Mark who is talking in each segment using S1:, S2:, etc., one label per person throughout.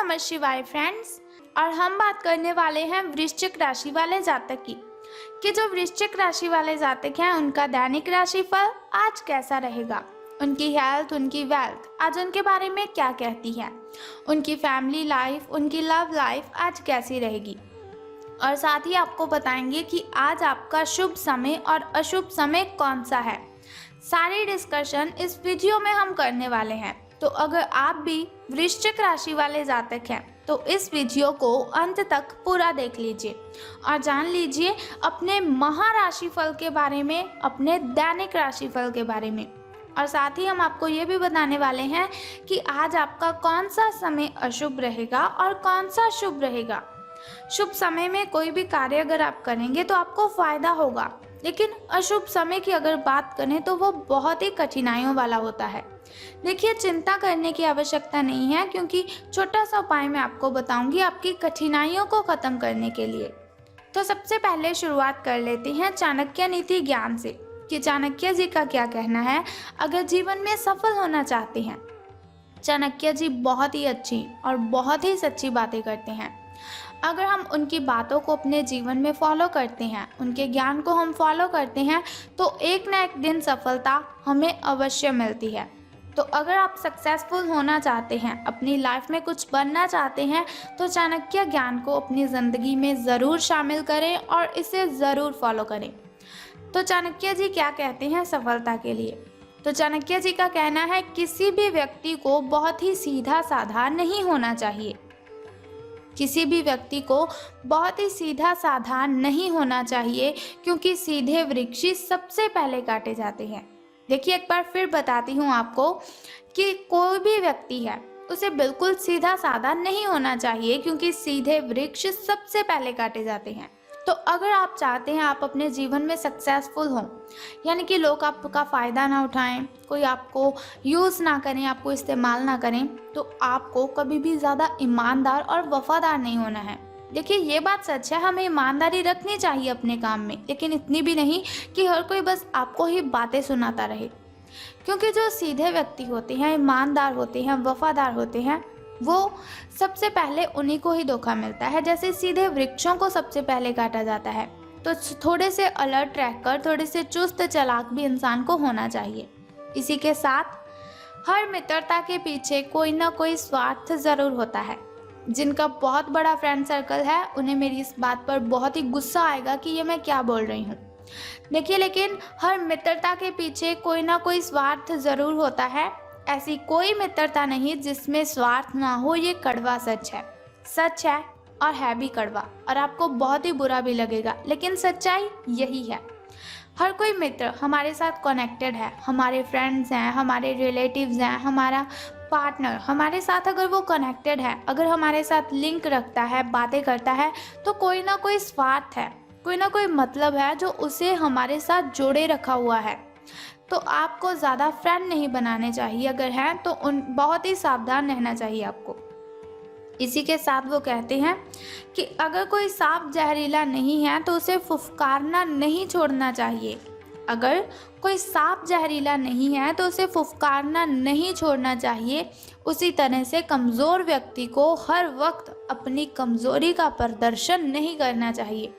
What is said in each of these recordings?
S1: नमः शिवाय फ्रेंड्स। और हम बात करने वाले हैं वृश्चिक राशि वाले जातक की कि जो वृश्चिक राशि वाले जातक हैं उनका दैनिक राशिफल आज कैसा रहेगा, उनकी हेल्थ, उनकी वेल्थ आज उनके बारे में क्या कहती है, उनकी फैमिली लाइफ, उनकी लव लाइफ आज कैसी रहेगी। और साथ ही आपको बताएंगे कि आज आपका शुभ समय और अशुभ समय कौन सा है। सारी डिस्कशन इस वीडियो में हम करने वाले हैं। तो अगर आप भी वृश्चिक राशि वाले जातक हैं तो इस वीडियो को अंत तक पूरा देख लीजिए और जान लीजिए अपने महाराशिफल के बारे में, अपने दैनिक राशिफल के बारे में। और साथ ही हम आपको ये भी बताने वाले हैं कि आज आपका कौन सा समय अशुभ रहेगा और कौन सा शुभ रहेगा। शुभ समय में कोई भी कार्य अगर आप करेंगे तो आपको फायदा होगा, लेकिन अशुभ समय की अगर बात करें तो वो बहुत ही कठिनाइयों वाला होता है। देखिए, चिंता करने की आवश्यकता नहीं है, क्योंकि छोटा सा उपाय मैं आपको बताऊंगी आपकी कठिनाइयों को खत्म करने के लिए। तो सबसे पहले शुरुआत कर लेते हैं चाणक्य नीति ज्ञान से कि चाणक्य जी का क्या कहना है अगर जीवन में सफल होना चाहते हैं। चाणक्य जी बहुत ही अच्छी और बहुत ही सच्ची बातें करते हैं। अगर हम उनकी बातों को अपने जीवन में फॉलो करते हैं, उनके ज्ञान को हम फॉलो करते हैं तो एक ना एक दिन सफलता हमें अवश्य मिलती है। तो अगर आप सक्सेसफुल होना चाहते हैं, अपनी लाइफ में कुछ बनना चाहते हैं, तो चाणक्य ज्ञान को अपनी ज़िंदगी में ज़रूर शामिल करें और इसे ज़रूर फॉलो करें। तो चाणक्य जी क्या कहते हैं सफलता के लिए? तो चाणक्य जी का कहना है किसी भी व्यक्ति को बहुत ही सीधा साधा नहीं होना चाहिए। किसी भी व्यक्ति को बहुत ही सीधा साधा नहीं होना चाहिए, क्योंकि सीधे वृक्ष सबसे पहले काटे जाते हैं। देखिए, एक बार फिर बताती हूँ आपको कि कोई भी व्यक्ति है उसे बिल्कुल सीधा साधा नहीं होना चाहिए, क्योंकि सीधे वृक्ष सबसे पहले काटे जाते हैं। तो अगर आप चाहते हैं आप अपने जीवन में सक्सेसफुल हों, यानी कि लोग आपका फ़ायदा ना उठाएं, कोई आपको यूज़ ना करें, आपको इस्तेमाल ना करें, तो आपको कभी भी ज़्यादा ईमानदार और वफ़ादार नहीं होना है। देखिए, ये बात सच है, हमें ईमानदारी रखनी चाहिए अपने काम में, लेकिन इतनी भी नहीं कि हर कोई बस आपको ही बातें सुनाता रहे। क्योंकि जो सीधे व्यक्ति होते हैं, ईमानदार होते हैं, वफ़ादार होते हैं, वो सबसे पहले उन्हीं को ही धोखा मिलता है। जैसे सीधे वृक्षों को सबसे पहले काटा जाता है, तो थोड़े से अलर्ट रहकर, थोड़े से चुस्त चालाक भी इंसान को होना चाहिए। इसी के साथ हर मित्रता के पीछे कोई ना कोई स्वार्थ ज़रूर होता है। जिनका बहुत बड़ा फ्रेंड सर्कल है उन्हें मेरी इस बात पर बहुत ही गुस्सा आएगा कि ये मैं क्या बोल रही हूँ। देखिए, लेकिन हर मित्रता के पीछे कोई ना कोई स्वार्थ ज़रूर होता है। ऐसी कोई मित्रता नहीं जिसमें स्वार्थ ना हो, ये कड़वा सच है और है भी कड़वा, और आपको बहुत ही बुरा भी लगेगा, लेकिन सच्चाई यही है। हर कोई मित्र हमारे साथ कनेक्टेड है, हमारे फ्रेंड्स हैं, हमारे रिलेटिव्स हैं, हमारा पार्टनर हमारे साथ अगर वो कनेक्टेड है, अगर हमारे साथ लिंक रखता है, बातें करता है, तो कोई ना कोई स्वार्थ है, कोई ना कोई मतलब है जो उसे हमारे साथ जोड़े रखा हुआ है। तो आपको ज़्यादा फ्रेंड नहीं बनाने चाहिए, अगर हैं तो बहुत ही सावधान रहना चाहिए आपको। इसी के साथ वो कहते हैं कि अगर कोई सांप जहरीला नहीं है तो उसे फुफकारना नहीं छोड़ना चाहिए। अगर कोई सांप जहरीला नहीं है तो उसे फुफकारना नहीं छोड़ना चाहिए। उसी तरह से कमज़ोर व्यक्ति को हर वक्त अपनी कमज़ोरी का प्रदर्शन नहीं करना चाहिए।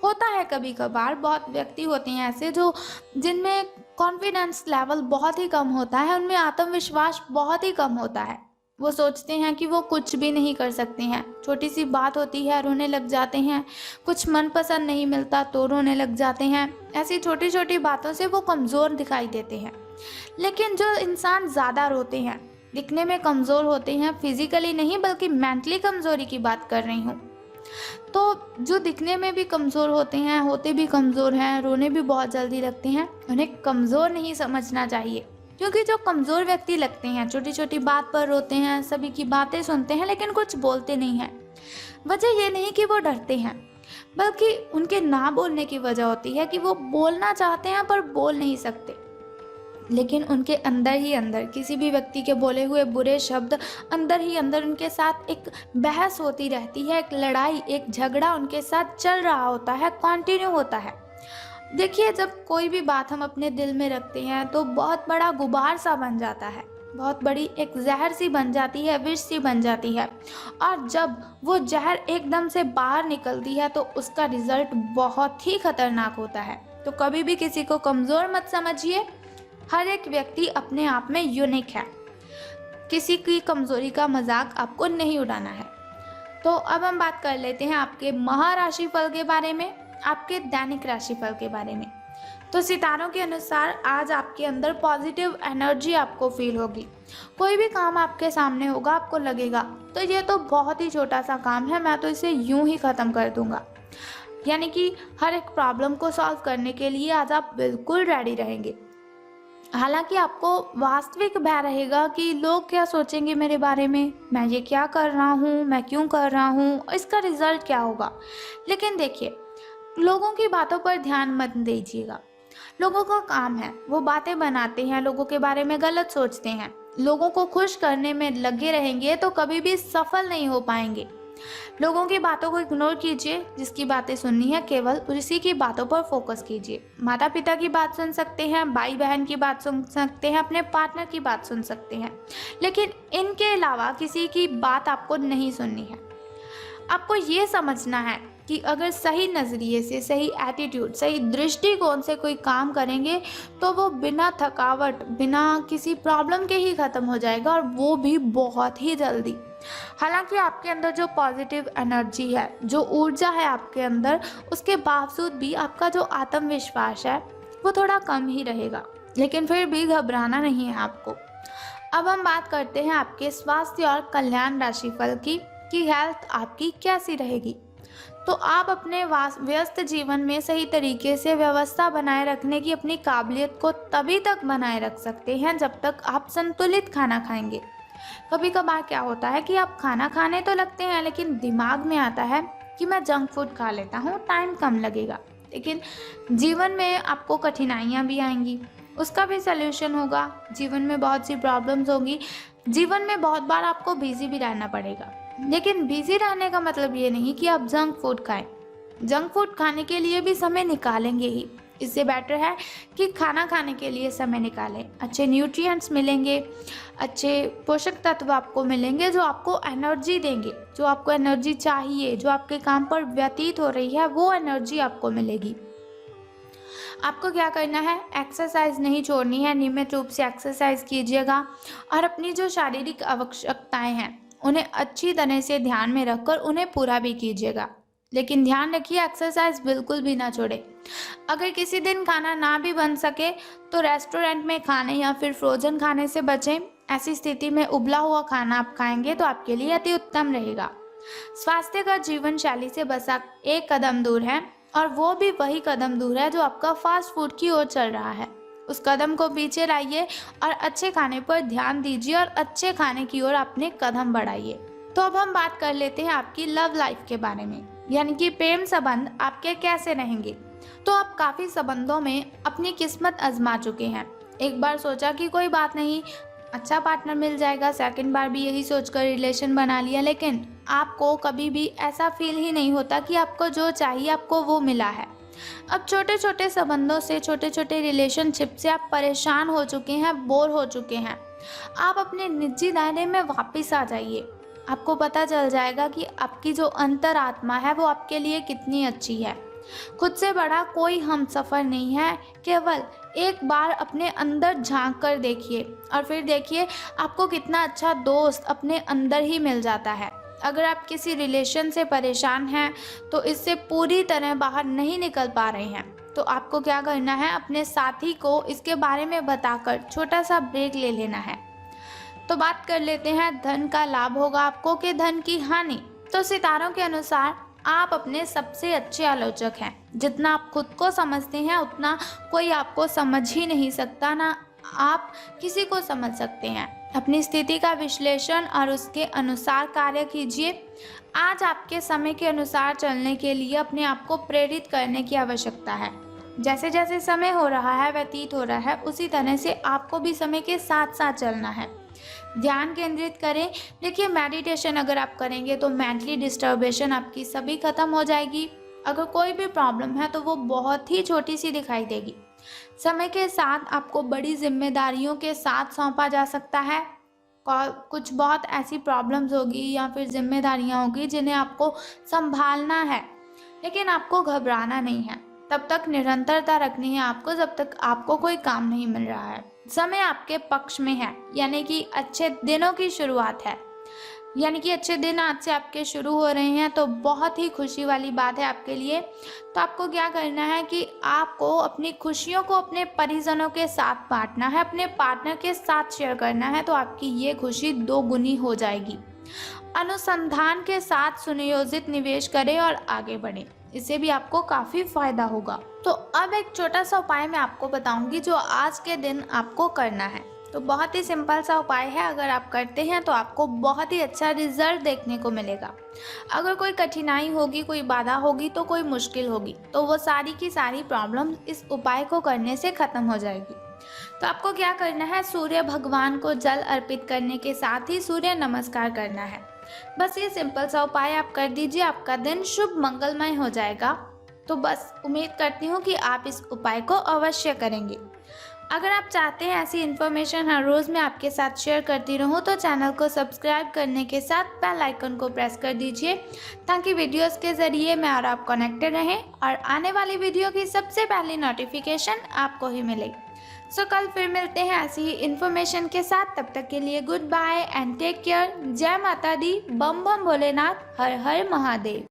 S1: होता है कभी कभार, बहुत व्यक्ति होते हैं ऐसे जो जिनमें कॉन्फिडेंस लेवल बहुत ही कम होता है, उनमें आत्मविश्वास बहुत ही कम होता है। वो सोचते हैं कि वो कुछ भी नहीं कर सकते हैं, छोटी सी बात होती है रोने लग जाते हैं, कुछ मनपसंद नहीं मिलता तो रोने लग जाते हैं। ऐसी छोटी छोटी बातों से वो कमज़ोर दिखाई देते हैं। लेकिन जो इंसान ज़्यादा रोते हैं, दिखने में कमज़ोर होते हैं, फिजिकली नहीं बल्कि मेंटली कमज़ोरी की बात कर रही हूँ, तो जो दिखने में भी कमज़ोर होते हैं, होते भी कमज़ोर हैं, रोने भी बहुत जल्दी लगते हैं, उन्हें कमज़ोर नहीं समझना चाहिए। क्योंकि जो कमज़ोर व्यक्ति लगते हैं, छोटी छोटी बात पर रोते हैं, सभी की बातें सुनते हैं लेकिन कुछ बोलते नहीं हैं, वजह ये नहीं कि वो डरते हैं, बल्कि उनके ना बोलने की वजह होती है कि वो बोलना चाहते हैं पर बोल नहीं सकते। लेकिन उनके अंदर ही अंदर किसी भी व्यक्ति के बोले हुए बुरे शब्द अंदर ही अंदर उनके साथ एक बहस होती रहती है, एक लड़ाई, एक झगड़ा उनके साथ चल रहा होता है, कंटिन्यू होता है। देखिए, जब कोई भी बात हम अपने दिल में रखते हैं तो बहुत बड़ा गुबार सा बन जाता है। बहुत बड़ी एक जहर सी बन जाती है, विष सी बन जाती है, और जब वो जहर एकदम से बाहर निकलती है तो उसका रिजल्ट बहुत ही खतरनाक होता है। तो कभी भी किसी को कमज़ोर मत समझिए, हर एक व्यक्ति अपने आप में यूनिक है, किसी की कमज़ोरी का मजाक आपको नहीं उड़ाना है। तो अब हम बात कर लेते हैं आपके महाराशिफल के बारे में, आपके दैनिक राशिफल के बारे में। तो सितारों के अनुसार आज आपके अंदर पॉजिटिव एनर्जी आपको फील होगी। कोई भी काम आपके सामने होगा, आपको लगेगा तो ये तो बहुत ही छोटा सा काम है, मैं तो इसे यूं ही ख़त्म कर दूंगा। यानी कि हर एक प्रॉब्लम को सॉल्व करने के लिए आज आप बिल्कुल रेडी रहेंगे। हालांकि आपको वास्तविक भय रहेगा कि लोग क्या सोचेंगे मेरे बारे में, मैं ये क्या कर रहा हूँ, मैं क्यों कर रहा हूँ, इसका रिजल्ट क्या होगा। लेकिन देखिए, लोगों की बातों पर ध्यान मत दीजिएगा। लोगों का काम है, वो बातें बनाते हैं, लोगों के बारे में गलत सोचते हैं। लोगों को खुश करने में लगे रहेंगे तो कभी भी सफल नहीं हो पाएंगे। लोगों की बातों को इग्नोर कीजिए, जिसकी बातें सुननी है केवल उसी की बातों पर फोकस कीजिए। माता पिता की बात सुन सकते हैं, भाई बहन की बात सुन सकते हैं, अपने पार्टनर की बात सुन सकते हैं, लेकिन इनके अलावा किसी की बात आपको नहीं सुननी है। आपको ये समझना है कि अगर सही नज़रिए से, सही एटीट्यूड, सही दृष्टिकोण से कोई काम करेंगे तो वो बिना थकावट, बिना किसी प्रॉब्लम के ही ख़त्म हो जाएगा, और वो भी बहुत ही जल्दी। हालांकि आपके अंदर जो पॉजिटिव एनर्जी है, जो ऊर्जा है आपके अंदर, उसके बावजूद भी आपका जो आत्मविश्वास है वो थोड़ा कम ही रहेगा, लेकिन फिर भी घबराना नहीं है आपको। अब हम बात करते हैं आपके स्वास्थ्य और कल्याण राशिफल की कि हेल्थ आपकी कैसी रहेगी। तो आप अपने व्यस्त जीवन में सही तरीके से व्यवस्था बनाए रखने की अपनी काबिलियत को तभी तक बनाए रख सकते हैं जब तक आप संतुलित खाना खाएंगे। कभी कभार क्या होता है कि आप खाना खाने तो लगते हैं, लेकिन दिमाग में आता है कि मैं जंक फूड खा लेता हूँ, टाइम कम लगेगा। लेकिन जीवन में आपको कठिनाइयाँ भी आएंगी, उसका भी सल्यूशन होगा। जीवन में बहुत सी प्रॉब्लम्स होंगी, जीवन में बहुत बार आपको बिजी भी रहना पड़ेगा। लेकिन बिजी रहने का मतलब ये नहीं कि आप जंक फूड खाएं। जंक फूड खाने के लिए भी समय निकालेंगे ही। इससे बेटर है कि खाना खाने के लिए समय निकालें। अच्छे न्यूट्रिएंट्स मिलेंगे, अच्छे पोषक तत्व आपको मिलेंगे जो आपको एनर्जी देंगे, जो आपको एनर्जी चाहिए, जो आपके काम पर व्यतीत हो रही है वो एनर्जी आपको मिलेगी। आपको क्या करना है, एक्सरसाइज नहीं छोड़नी है, नियमित रूप से एक्सरसाइज कीजिएगा और अपनी जो शारीरिक आवश्यकताएं हैं उन्हें अच्छी तरह से ध्यान में रखकर उन्हें पूरा भी कीजिएगा। लेकिन ध्यान रखिए, एक्सरसाइज बिल्कुल भी ना छोड़े। अगर किसी दिन खाना ना भी बन सके तो रेस्टोरेंट में खाने या फिर फ्रोजन खाने से बचें। ऐसी स्थिति में उबला हुआ खाना आप खाएंगे तो आपके लिए अति उत्तम रहेगा। स्वास्थ्य का जीवन शैली से बस आप एक कदम दूर है, और वो भी वही कदम दूर है जो आपका फास्ट फूड की ओर चल रहा है। उस कदम को पीछे लाइए और अच्छे खाने पर ध्यान दीजिए और अच्छे खाने की ओर अपने कदम बढ़ाइए। तो अब हम बात कर लेते हैं आपकी लव लाइफ के बारे में, यानी कि प्रेम संबंध आपके कैसे रहेंगे। तो आप काफ़ी संबंधों में अपनी किस्मत आजमा चुके हैं। एक बार सोचा कि कोई बात नहीं, अच्छा पार्टनर मिल जाएगा, सेकंड बार भी यही सोचकर रिलेशन बना लिया, लेकिन आपको कभी भी ऐसा फील ही नहीं होता कि आपको जो चाहिए आपको वो मिला है। अब छोटे छोटे संबंधों से, छोटे छोटे रिलेशनशिप से आप परेशान हो चुके हैं, बोर हो चुके हैं। आप अपने निजी दायरे में वापस आ जाइए। आपको पता चल जाएगा कि आपकी जो अंतरात्मा है वो आपके लिए कितनी अच्छी है। खुद से बड़ा कोई हमसफर नहीं है। केवल एक बार अपने अंदर झांक कर देखिए और फिर देखिए आपको कितना अच्छा दोस्त अपने अंदर ही मिल जाता है। अगर आप किसी रिलेशन से परेशान हैं तो इससे पूरी तरह बाहर नहीं निकल पा रहे हैं, तो आपको क्या करना है, अपने साथी को इसके बारे में बताकर छोटा सा ब्रेक ले लेना है। तो बात कर लेते हैं धन का लाभ होगा आपको कि धन की हानि। तो सितारों के अनुसार आप अपने सबसे अच्छे आलोचक हैं। जितना आप खुद को समझते हैं उतना कोई आपको समझ ही नहीं सकता, ना आप किसी को समझ सकते हैं। अपनी स्थिति का विश्लेषण और उसके अनुसार कार्य कीजिए। आज आपके समय के अनुसार चलने के लिए अपने आप को प्रेरित करने की आवश्यकता है। जैसे जैसे समय हो रहा है, व्यतीत हो रहा है, उसी तरह से आपको भी समय के साथ साथ चलना है। ध्यान केंद्रित करें। देखिए, मेडिटेशन अगर आप करेंगे तो मेंटली डिस्टर्बेशन आपकी सभी खत्म हो जाएगी। अगर कोई भी प्रॉब्लम है तो वो बहुत ही छोटी सी दिखाई देगी। समय के साथ आपको बड़ी जिम्मेदारियों के साथ सौंपा जा सकता है। कुछ बहुत ऐसी प्रॉब्लम्स होगी या फिर जिम्मेदारियां होगी जिन्हें आपको संभालना है, लेकिन आपको घबराना नहीं है। तब तक निरंतरता रखनी है आपको जब तक आपको कोई काम नहीं मिल रहा है। समय आपके पक्ष में है, यानी कि अच्छे दिनों की शुरुआत है, यानी कि अच्छे दिन आज से आपके शुरू हो रहे हैं, तो बहुत ही खुशी वाली बात है आपके लिए। तो आपको क्या करना है कि आपको अपनी खुशियों को अपने परिजनों के साथ बांटना है, अपने पार्टनर के साथ शेयर करना है, तो आपकी ये खुशी 2 गुनी हो जाएगी। अनुसंधान के साथ सुनियोजित निवेश करें और आगे बढ़ें, इससे भी आपको काफ़ी फायदा होगा। तो अब एक छोटा सा उपाय मैं आपको बताऊंगी जो आज के दिन आपको करना है। तो बहुत ही सिंपल सा उपाय है, अगर आप करते हैं तो आपको बहुत ही अच्छा रिजल्ट देखने को मिलेगा। अगर कोई कठिनाई होगी, कोई बाधा होगी, तो कोई मुश्किल होगी, तो वो सारी की सारी प्रॉब्लम इस उपाय को करने से ख़त्म हो जाएगी। तो आपको क्या करना है, सूर्य भगवान को जल अर्पित करने के साथ ही सूर्य नमस्कार करना है। बस ये सिंपल सा उपाय आप कर दीजिए, आपका दिन शुभ मंगलमय हो जाएगा। तो बस उम्मीद करती हूँ कि आप इस उपाय को अवश्य करेंगे। अगर आप चाहते हैं ऐसी इन्फॉर्मेशन हर रोज़ मैं आपके साथ शेयर करती रहूं, तो चैनल को सब्सक्राइब करने के साथ बेल आइकन को प्रेस कर दीजिए, ताकि वीडियोस के ज़रिए मैं और आप कनेक्टेड रहें और आने वाली वीडियो की सबसे पहली नोटिफिकेशन आपको ही मिले। सो कल फिर मिलते हैं ऐसी ही इन्फॉर्मेशन के साथ। तब तक के लिए good bye and take care. जय माता दी, बम बम भोलेनाथ, हर हर महादेव।